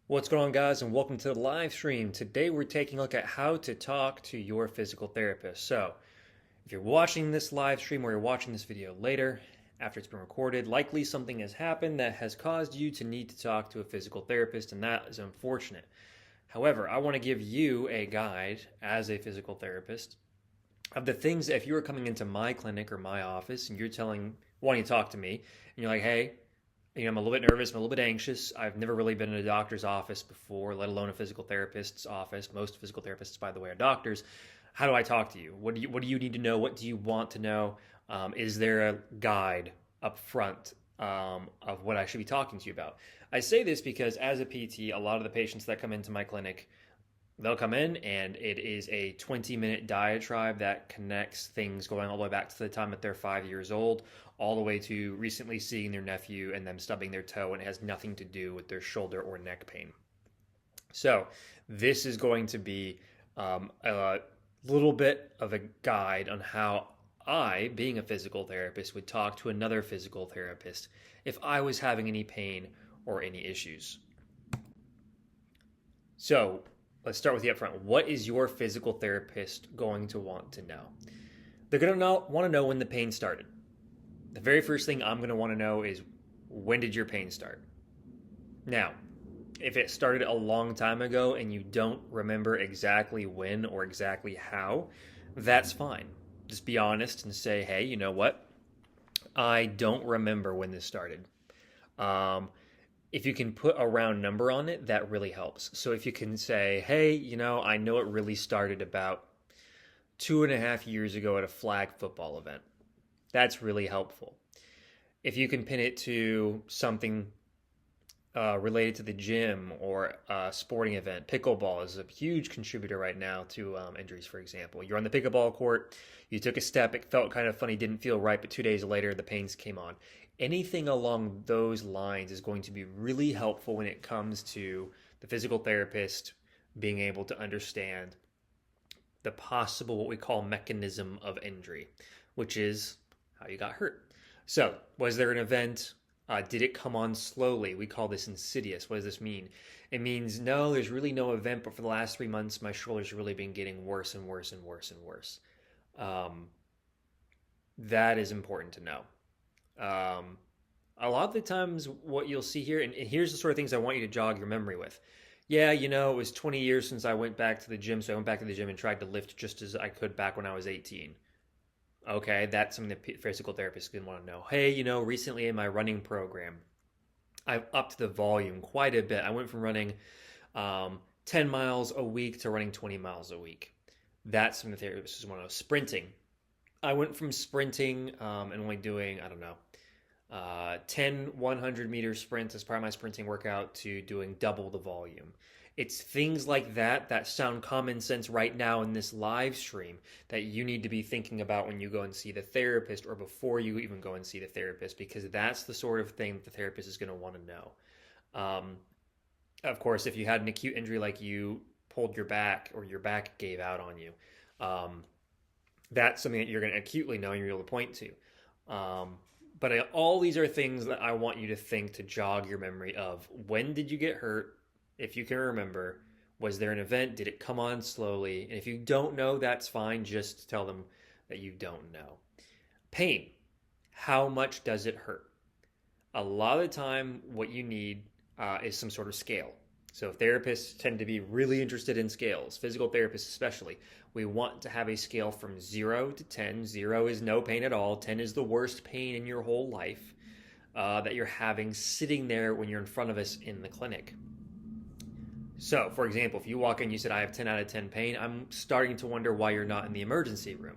What's going on, guys, and welcome to the live stream. Today we're taking a look at how to talk to your physical therapist. So, if you're watching this live stream or you're watching this video later, after it's been recorded, likely something has happened that has caused you to need to talk to a physical therapist, and that is unfortunate. However, I want to give you a guide as a physical therapist of the things that if you were coming into my clinic or my office and wanting to talk to me, and you're like, hey, I'm a little bit nervous, I'm a little bit anxious. I've never really been in a doctor's office before, let alone a physical therapist's office. Most physical therapists, by the way, are doctors. How do I talk to you? What do you need to know? What do you want to know? Is there a guide up front of what I should be talking to you about? I say this because as a PT, a lot of the patients that come into my clinic, they'll come in and it is a 20-minute diatribe that connects things going all the way back to the time that they're 5 years old, all the way to recently seeing their nephew and them stubbing their toe, and it has nothing to do with their shoulder or neck pain. So, this is going to be a little bit of a guide on how I, being a physical therapist, would talk to another physical therapist if I was having any pain or any issues. So, let's start with the upfront. What is your physical therapist going to want to know? They're going to want to know when the pain started. The very first thing I'm going to want to know is, when did your pain start? Now, if it started a long time ago and you don't remember exactly when or exactly how, that's fine. Just be honest and say, hey, you know what? I don't remember when this started. Um, if you can put a round number on it, that really helps. So if you can say, hey, I know it really started about 2.5 years ago at a flag football event, that's really helpful. If you can pin it to something related to the gym or a sporting event, pickleball is a huge contributor right now to injuries, for example. You're on the pickleball court, you took a step, it felt kind of funny, didn't feel right, but 2 days later, the pains came on. Anything along those lines is going to be really helpful when it comes to the physical therapist being able to understand the possible, what we call mechanism of injury, which is how you got hurt. So, was there an event? Did it come on slowly? We call this insidious. What does this mean? It means no, there's really no event, but for the last 3 months, my shoulder's really been getting worse and worse and worse and worse. Um, that is important to know. Um, a lot of the times, what you'll see here, and here's the sort of things I want you to jog your memory with. Yeah, it was 20 years since I went back to the gym, so I went back to the gym and tried to lift just as I could back when I was 18. Okay, that's something that physical therapists can want to know. Hey, recently in my running program, I've upped the volume quite a bit. I went from running 10 miles a week to running 20 miles a week. That's something the therapists want to know. Sprinting. I went from sprinting and only doing, I don't know, 10 100-meter sprints as part of my sprinting workout to doing double the volume. It's things like that that sound common sense right now in this live stream that you need to be thinking about when you go and see the therapist or before you even go and see the therapist, because that's the sort of thing that the therapist is going to want to know. Of course, if you had an acute injury like you pulled your back or your back gave out on you, that's something that you're going to acutely know and you're able to point to. But all these are things that I want you to think to jog your memory of. When did you get hurt? If you can remember, was there an event? Did it come on slowly? And if you don't know, that's fine. Just tell them that you don't know. Pain. How much does it hurt? A lot of the time, what you need is some sort of scale. So therapists tend to be really interested in scales, physical therapists especially. We want to have a scale from 0 to 10. 0 is no pain at all. 10 is the worst pain in your whole life that you're having sitting there when you're in front of us in the clinic. So, for example, if you walk in and you said, I have 10 out of 10 pain, I'm starting to wonder why you're not in the emergency room.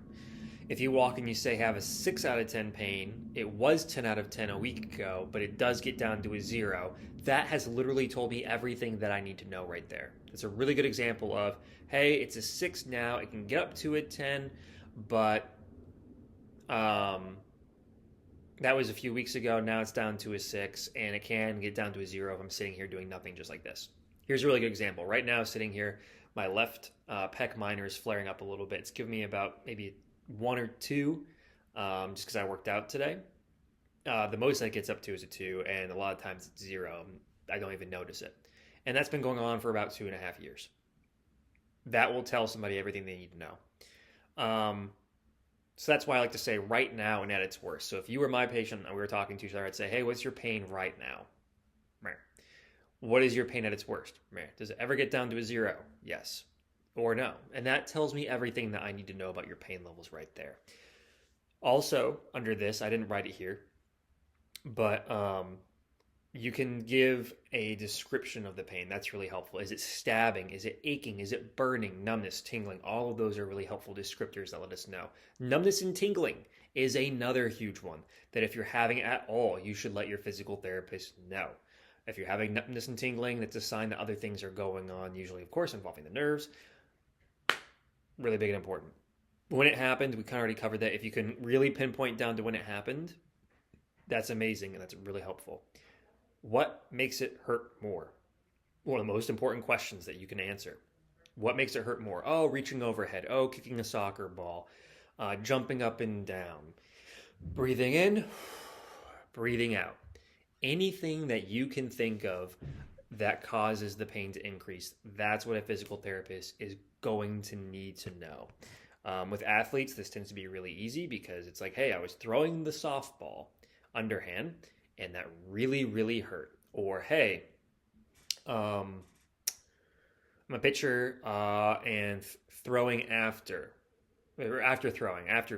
If you walk and you say, have a 6 out of 10 pain, it was 10 out of 10 a week ago, but it does get down to a 0, that has literally told me everything that I need to know right there. It's a really good example of, hey, it's a 6 now, it can get up to a 10, but that was a few weeks ago, now it's down to a 6, and it can get down to a 0 if I'm sitting here doing nothing just like this. Here's a really good example. Right now, sitting here, my left pec minor is flaring up a little bit. It's giving me about maybe 1 or 2, just because I worked out today. The most that it gets up to is a 2, and a lot of times it's 0. I don't even notice it. And that's been going on for about 2.5 years. That will tell somebody everything they need to know. So that's why I like to say right now and at its worst. So if you were my patient and we were talking to each other, I'd say, hey, what's your pain right now? What is your pain at its worst? Does it ever get down to a 0? Yes or no. And that tells me everything that I need to know about your pain levels right there. Also, under this, I didn't write it here, but you can give a description of the pain. That's really helpful. Is it stabbing? Is it aching? Is it burning, numbness, tingling? All of those are really helpful descriptors that let us know. Numbness and tingling is another huge one that if you're having at all, you should let your physical therapist know. If you're having numbness and tingling, that's a sign that other things are going on, usually, of course, involving the nerves. Really big and important. When it happened, we kind of already covered that. If you can really pinpoint down to when it happened, that's amazing and that's really helpful. What makes it hurt more? One of the most important questions that you can answer. What makes it hurt more? Oh, reaching overhead. Oh, kicking a soccer ball. Jumping up and down. Breathing in, breathing out. Anything that you can think of that causes the pain to increase, that's what a physical therapist is going to need to know. With athletes, this tends to be really easy because it's like, hey, I was throwing the softball underhand and that really, really hurt. Or, hey, I'm a pitcher and throwing after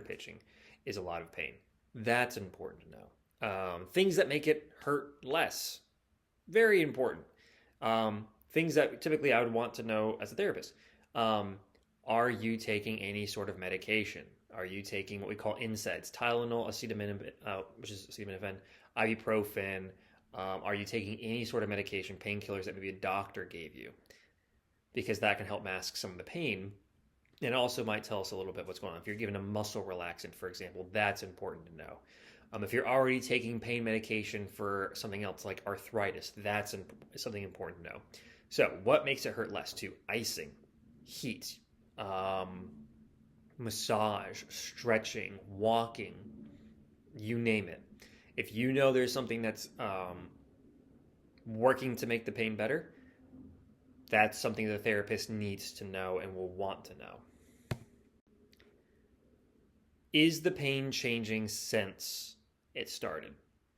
pitching is a lot of pain. That's important to know. Things that make it hurt less, very important. Things that typically I would want to know as a therapist. Are you taking any sort of medication? Are you taking what we call NSAIDs, Tylenol, acetaminophen, which is acetaminophen, ibuprofen? Are you taking any sort of medication, painkillers that maybe a doctor gave you? Because that can help mask some of the pain. And it also might tell us a little bit what's going on. If you're given a muscle relaxant, for example, that's important to know. If you're already taking pain medication for something else like arthritis, that's something important to know. So what makes it hurt less too? Icing, heat, massage, stretching, walking, you name it. If you know there's something that's working to make the pain better, that's something the therapist needs to know and will want to know. Is the pain changing since it started?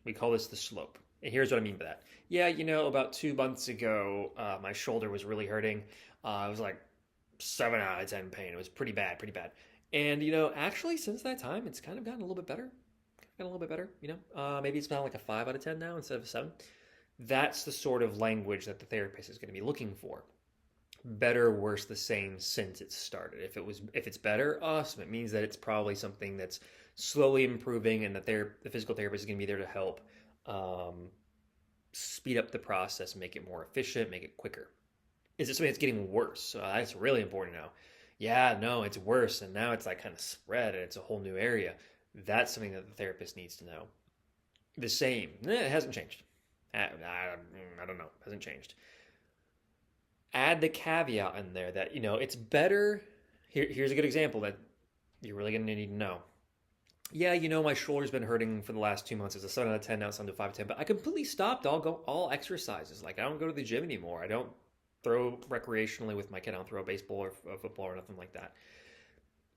We call this the slope. And here's what I mean by that. Yeah, about 2 months ago, my shoulder was really hurting. It was like 7 out of 10 pain. It was pretty bad. And, actually since that time, it's kind of gotten a little bit better. Maybe it's about like a 5 out of 10 now instead of a 7. That's the sort of language that the therapist is going to be looking for. Better, worse, the same since it started. If it's better, awesome. It means that it's probably something that's slowly improving, and that the physical therapist is going to be there to help speed up the process, make it more efficient, make it quicker. Is it something that's getting worse? That's really important now. Yeah, no, it's worse, and now it's like kind of spread, and it's a whole new area. That's something that the therapist needs to know. The same. It hasn't changed. I don't know. It hasn't changed. Add the caveat in there that, it's better. Here's a good example that you're really going to need to know. Yeah, my shoulder's been hurting for the last 2 months. It's a 7 out of 10, now it's down to 5 out of 10. But I completely stopped all exercises. Like, I don't go to the gym anymore. I don't throw recreationally with my kid. I don't throw a baseball or a football or nothing like that.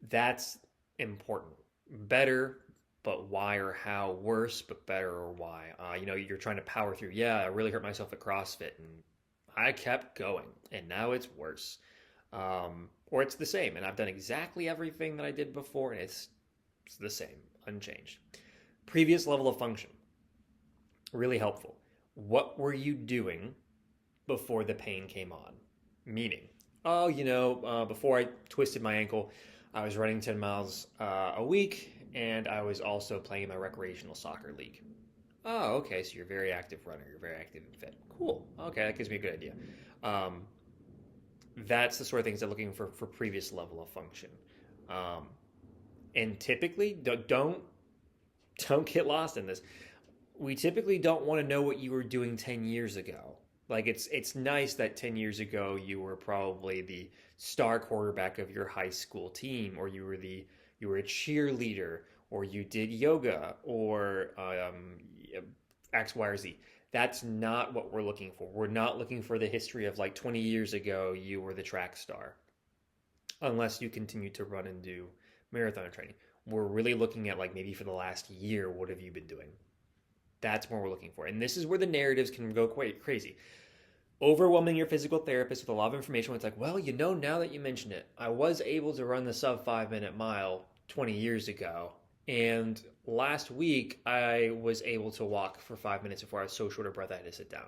That's important. Better, but why or how? Worse, but better or why? You're trying to power through. Yeah, I really hurt myself at CrossFit, and I kept going, and now it's worse. Or it's the same, and I've done exactly everything that I did before, and it's the same, unchanged. Previous level of function, really helpful. What were you doing before the pain came on? Meaning, before I twisted my ankle, I was running 10 miles a week, and I was also playing in my recreational soccer league. Oh, okay, so you're a very active runner. You're very active and fit. Cool. Okay, that gives me a good idea. That's the sort of things they're looking for previous level of function. And typically, don't get lost in this. We typically don't want to know what you were doing 10 years ago. Like, it's nice that 10 years ago you were probably the star quarterback of your high school team, or you were a cheerleader, or you did yoga, or X, Y, or Z. That's not what we're looking for. We're not looking for the history of like 20 years ago, you were the track star, unless you continue to run and do marathon training. We're really looking at like maybe for the last year, what have you been doing? That's what we're looking for. And this is where the narratives can go quite crazy. Overwhelming your physical therapist with a lot of information when it's like, well, now that you mentioned it, I was able to run the sub 5 minute mile 20 years ago. And last week, I was able to walk for 5 minutes before I was so short of breath I had to sit down.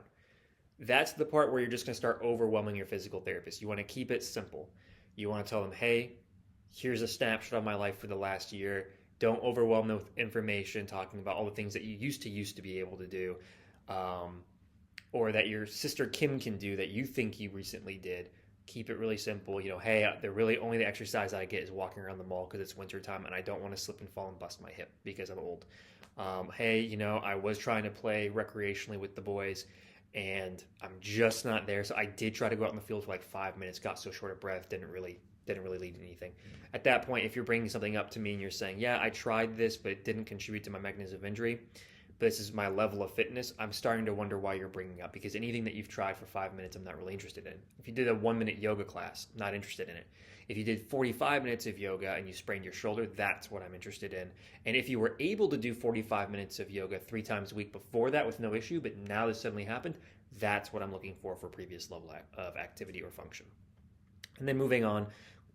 That's the part where you're just going to start overwhelming your physical therapist. You want to keep it simple. You want to tell them, hey, here's a snapshot of my life for the last year. Don't overwhelm them with information talking about all the things that you used to be able to do, or that your sister Kim can do that you think you recently did. Keep it really simple. Hey, the only exercise I get is walking around the mall because it's wintertime and I don't want to slip and fall and bust my hip because I'm old. Hey, I was trying to play recreationally with the boys and I'm just not there. So I did try to go out in the field for like 5 minutes, got so short of breath, didn't really lead to anything. At that point, if you're bringing something up to me and you're saying, yeah, I tried this, but it didn't contribute to my mechanism of injury, but this is my level of fitness, I'm starting to wonder why you're bringing up, because anything that you've tried for 5 minutes, I'm not really interested in. If you did a 1 minute yoga class, not interested in it. If you did 45 minutes of yoga and you sprained your shoulder, that's what I'm interested in. And if you were able to do 45 minutes of yoga 3 times a week before that with no issue, but now this suddenly happened, that's what I'm looking for previous level of activity or function. And then moving on,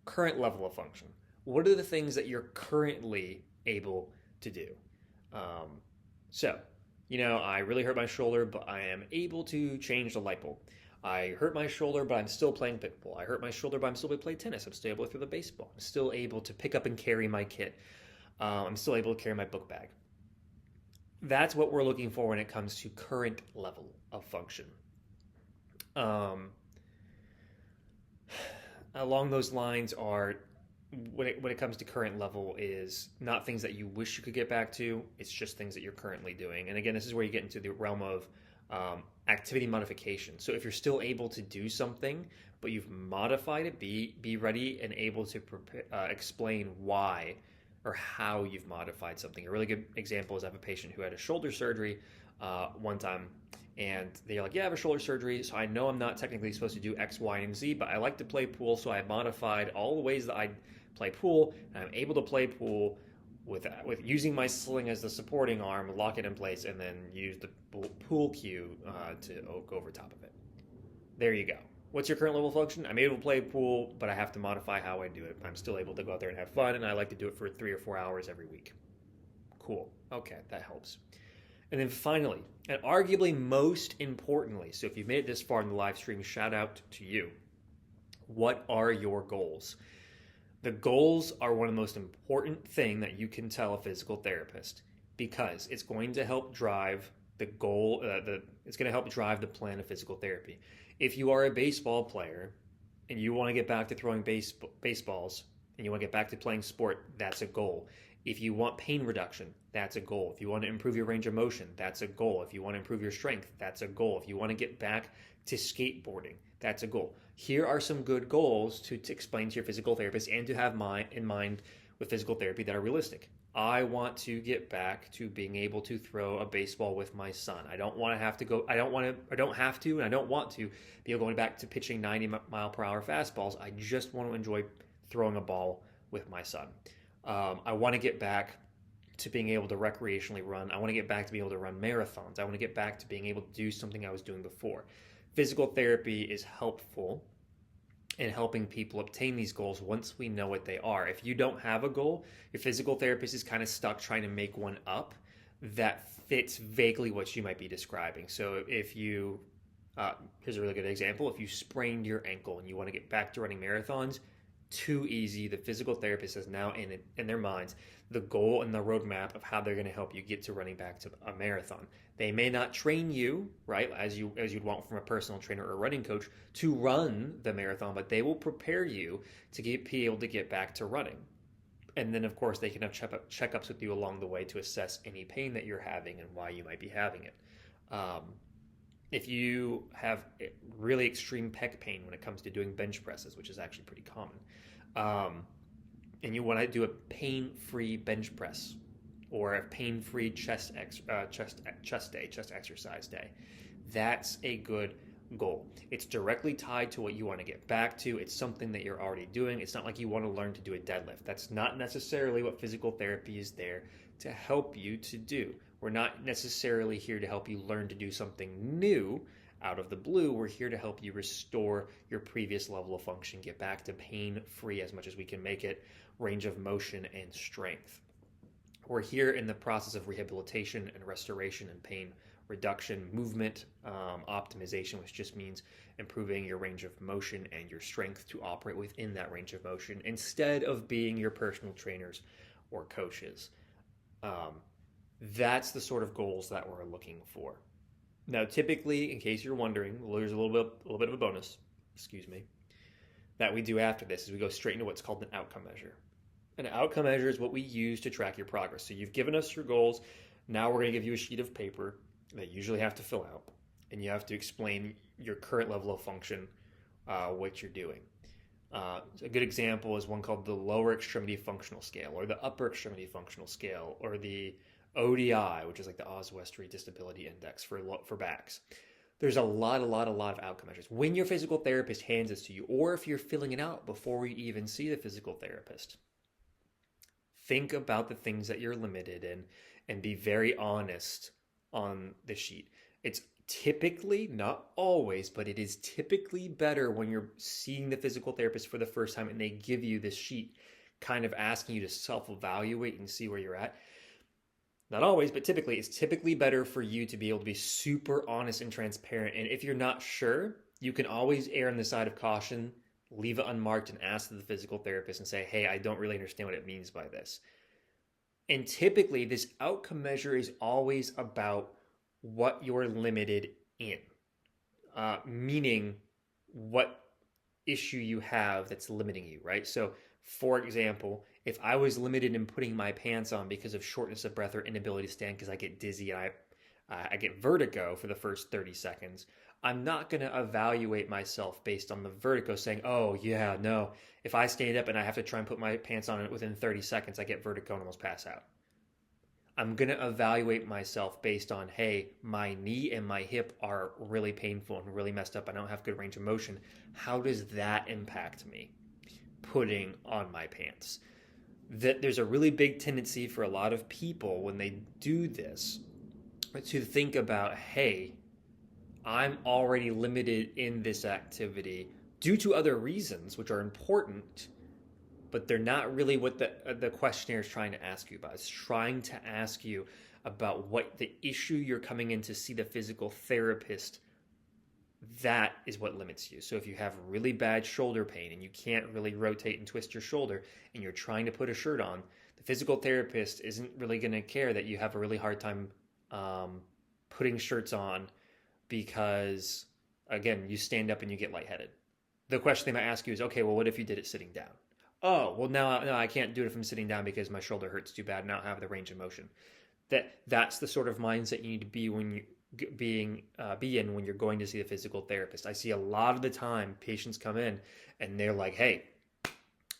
current level of function. What are the things that you're currently able to do? So, I really hurt my shoulder, but I am able to change the light bulb. I hurt my shoulder, but I'm still playing pickleball. I hurt my shoulder, but I'm still able to play tennis. I'm still able to throw the baseball. I'm still able to pick up and carry my kit. I'm still able to carry my book bag. That's what we're looking for when it comes to current level of function. Along those lines are, when it comes to current level, is not things that you wish you could get back to. It's just things that you're currently doing. And again, this is where you get into the realm of activity modification. So if you're still able to do something, but you've modified it, be ready and able to explain why or how you've modified something. A really good example is I have a patient who had a shoulder surgery one time. And they're like, yeah, I have a shoulder surgery, so I know I'm not technically supposed to do X, Y, and Z, but I like to play pool, so I modified all the ways that I play pool, and I'm able to play pool with using my sling as the supporting arm, lock it in place, and then use the pool cue to go over top of it. There you go. What's your current level of function? I'm able to play pool, but I have to modify how I do it. I'm still able to go out there and have fun, and I like to do it for 3 or 4 hours every week. Cool. Okay, that helps. And then finally, and arguably most importantly, so if you've made it this far in the live stream, shout out to you. What are your goals? The goals are one of the most important thing that you can tell a physical therapist, because it's going to help drive the goal. It's going to help drive the plan of physical therapy. If you are a baseball player and you want to get back to throwing baseballs and you want to get back to playing sport, that's a goal. If you want pain reduction, that's a goal. If you want to improve your range of motion, that's a goal. If you want to improve your strength, that's a goal. If you want to get back to skateboarding, that's a goal. Here are some good goals to explain to your physical therapist and to have in mind with physical therapy that are realistic. I want to get back to being able to throw a baseball with my son. I don't have to, and I don't want to be going back to pitching 90-mile-per-hour fastballs. I just want to enjoy throwing a ball with my son. I want to get back to being able to recreationally run. I want to get back to being able to run marathons. I want to get back to being able to do something I was doing before. Physical therapy is helpful in helping people obtain these goals once we know what they are. If you don't have a goal, your physical therapist is kind of stuck trying to make one up that fits vaguely what you might be describing. So if you, here's a really good example, if you sprained your ankle and you want to get back to running marathons, too easy. The physical therapist is now in their minds the goal and the roadmap of how they're going to help you get to running back to a marathon. They may not train you, right, as you'd want from a personal trainer or a running coach to run the marathon, but they will prepare you to be able to get back to running. And then, of course, they can have checkups with you along the way to assess any pain that you're having and why you might be having it. If you have really extreme pec pain when it comes to doing bench presses, which is actually pretty common, and you want to do a pain-free bench press or a pain-free chest exercise day, that's a good goal. It's directly tied to what you want to get back to. It's something that you're already doing. It's not like you want to learn to do a deadlift. That's not necessarily what physical therapy is there to help you to do. We're not necessarily here to help you learn to do something new out of the blue. We're here to help you restore your previous level of function, get back to pain-free as much as we can make it, range of motion and strength. We're here in the process of rehabilitation and restoration and pain reduction, movement optimization, which just means improving your range of motion and your strength to operate within that range of motion instead of being your personal trainers or coaches. That's the sort of goals that we're looking for. Now, typically, in case you're wondering, there's a little bit of a bonus, that we do after this is we go straight into what's called an outcome measure. An outcome measure is what we use to track your progress. So you've given us your goals. Now we're going to give you a sheet of paper that you usually have to fill out, and you have to explain your current level of function, what you're doing. A good example is one called the lower extremity functional scale, or the upper extremity functional scale, or the ODI, which is like the Oswestry Disability Index for backs. There's a lot of outcome measures. When your physical therapist hands this to you, or if you're filling it out before you even see the physical therapist, think about the things that you're limited in and be very honest on the sheet. It's typically, not always, but it is typically better when you're seeing the physical therapist for the first time and they give you this sheet kind of asking you to self-evaluate and see where you're at. Not always, but typically, it's typically better for you to be able to be super honest and transparent. And if you're not sure, you can always err on the side of caution, leave it unmarked and ask the physical therapist and say, hey, I don't really understand what it means by this. And typically, this outcome measure is always about what you're limited in, meaning what issue you have that's limiting you, right? So, for example, if I was limited in putting my pants on because of shortness of breath or inability to stand because I get dizzy and I get vertigo for the first 30 seconds, I'm not going to evaluate myself based on the vertigo saying, oh, yeah, no, if I stand up and I have to try and put my pants on within 30 seconds, I get vertigo and almost pass out. I'm going to evaluate myself based on, hey, my knee and my hip are really painful and really messed up. I don't have good range of motion. How does that impact me putting on my pants? There's a really big tendency for a lot of people when they do this to think about, hey, I'm already limited in this activity due to other reasons, which are important, but they're not really what the questionnaire is trying to ask you about. It's trying to ask you about what the issue you're coming in to see the physical therapist, that is what limits you. So if you have really bad shoulder pain and you can't really rotate and twist your shoulder and you're trying to put a shirt on, the physical therapist isn't really going to care that you have a really hard time putting shirts on because, again, you stand up and you get lightheaded. The question they might ask you is, okay, well, what if you did it sitting down? Oh, well, no, I can't do it if I'm sitting down because my shoulder hurts too bad and I don't have the range of motion. That's the sort of mindset you need to be when you be in when you're going to see a physical therapist. I see a lot of the time patients come in and they're like, hey,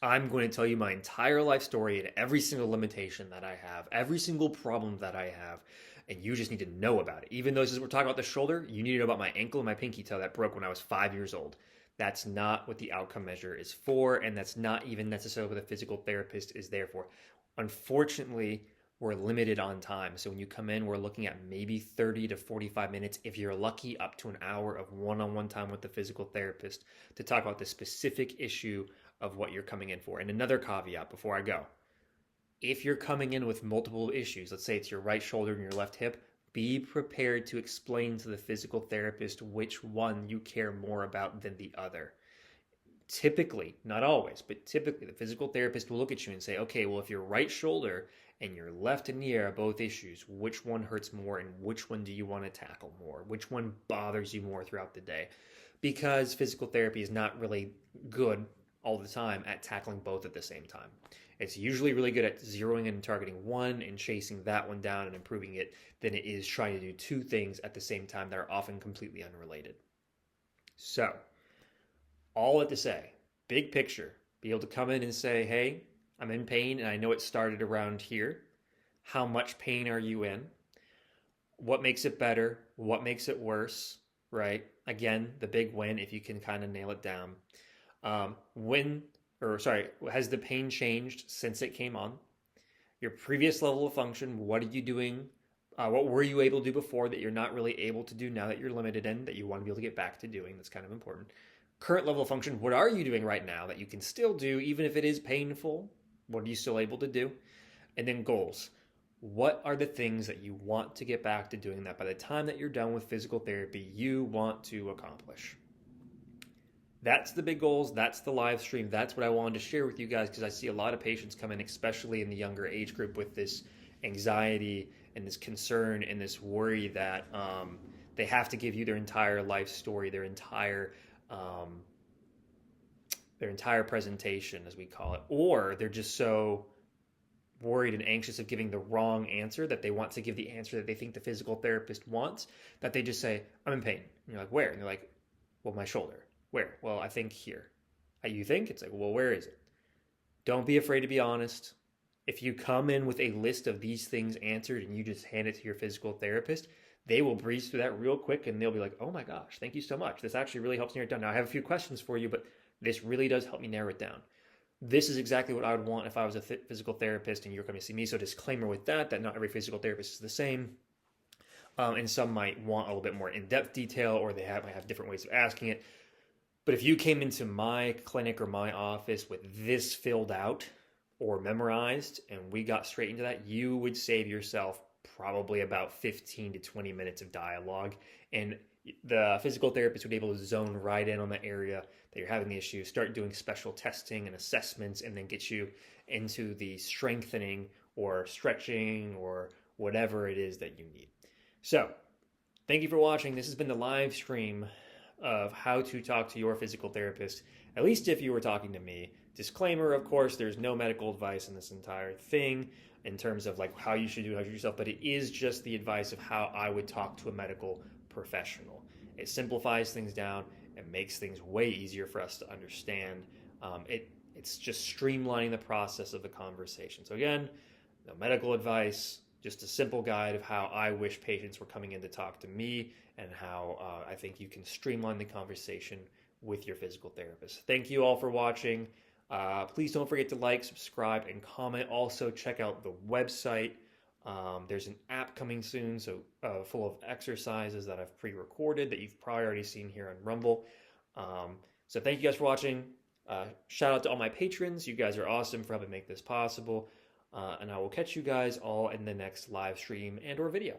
I'm going to tell you my entire life story and every single limitation that I have, every single problem that I have, and you just need to know about it. Even though we're talking about the shoulder, you need to know about my ankle and my pinky toe that broke when I was 5 years old. That's not what the outcome measure is for, and that's not even necessarily what the physical therapist is there for. Unfortunately, we're limited on time. So when you come in, we're looking at maybe 30 to 45 minutes, if you're lucky, up to an hour of one-on-one time with the physical therapist to talk about the specific issue of what you're coming in for. And another caveat before I go, if you're coming in with multiple issues, let's say it's your right shoulder and your left hip, be prepared to explain to the physical therapist which one you care more about than the other. Typically, not always, but typically the physical therapist will look at you and say, okay, well, if your right shoulder and your left knee are both issues, which one hurts more and which one do you want to tackle more? Which one bothers you more throughout the day? Because physical therapy is not really good all the time at tackling both at the same time. It's usually really good at zeroing in and targeting one and chasing that one down and improving it than it is trying to do two things at the same time that are often completely unrelated. So, all that to say, big picture, be able to come in and say, hey, I'm in pain and I know it started around here. How much pain are you in? What makes it better? What makes it worse? right? Again, the big win, if you can kind of nail it down. Has the pain changed since it came on? Your previous level of function, what are you doing? What were you able to do before that you're not really able to do now that you're limited in, that you want to be able to get back to doing? That's kind of important. Current level of function, what are you doing right now that you can still do, even if it is painful? What are you still able to do? And then goals. What are the things that you want to get back to doing that by the time that you're done with physical therapy you want to accomplish? That's the big goals. That's the live stream. That's what I wanted to share with you guys, because I see a lot of patients come in, especially in the younger age group, with this anxiety and this concern and this worry that they have to give you their entire life story, their entire presentation, as we call it, or they're just so worried and anxious of giving the wrong answer that they want to give the answer that they think the physical therapist wants, that they just say, I'm in pain. And you're like, where? And they're like, well, my shoulder. Where? Well, I think here. You think? It's like, well, where is it? Don't be afraid to be honest. If you come in with a list of these things answered and you just hand it to your physical therapist, they will breeze through that real quick and they'll be like, oh my gosh, thank you so much. This actually really helps narrow it down. Now I have a few questions for you, but this really does help me narrow it down. This is exactly what I would want if I was a physical therapist and you're coming to see me. So disclaimer with that not every physical therapist is the same. And some might want a little bit more in-depth detail, or they might have different ways of asking it. But if you came into my clinic or my office with this filled out or memorized and we got straight into that, you would save yourself probably about 15 to 20 minutes of dialogue. And the physical therapist would be able to zone right in on the area that you're having the issue, start doing special testing and assessments, and then get you into the strengthening or stretching or whatever it is that you need. So, thank you for watching. This has been the live stream of how to talk to your physical therapist, at least if you were talking to me. Disclaimer, of course, there's no medical advice in this entire thing in terms of like how you should do it yourself, but it is just the advice of how I would talk to a medical professional. It simplifies things down and makes things way easier for us to understand. It's just streamlining the process of the conversation. So again, no medical advice, just a simple guide of how I wish patients were coming in to talk to me and how I think you can streamline the conversation with your physical therapist. Thank you all for watching. Please don't forget to like, subscribe, and comment. Also, check out the website. There's an app coming soon, so full of exercises that I've pre-recorded that you've probably already seen here on Rumble. So thank you guys for watching. Shout out to all my patrons. You guys are awesome for helping make this possible. And I will catch you guys all in the next live stream and or video.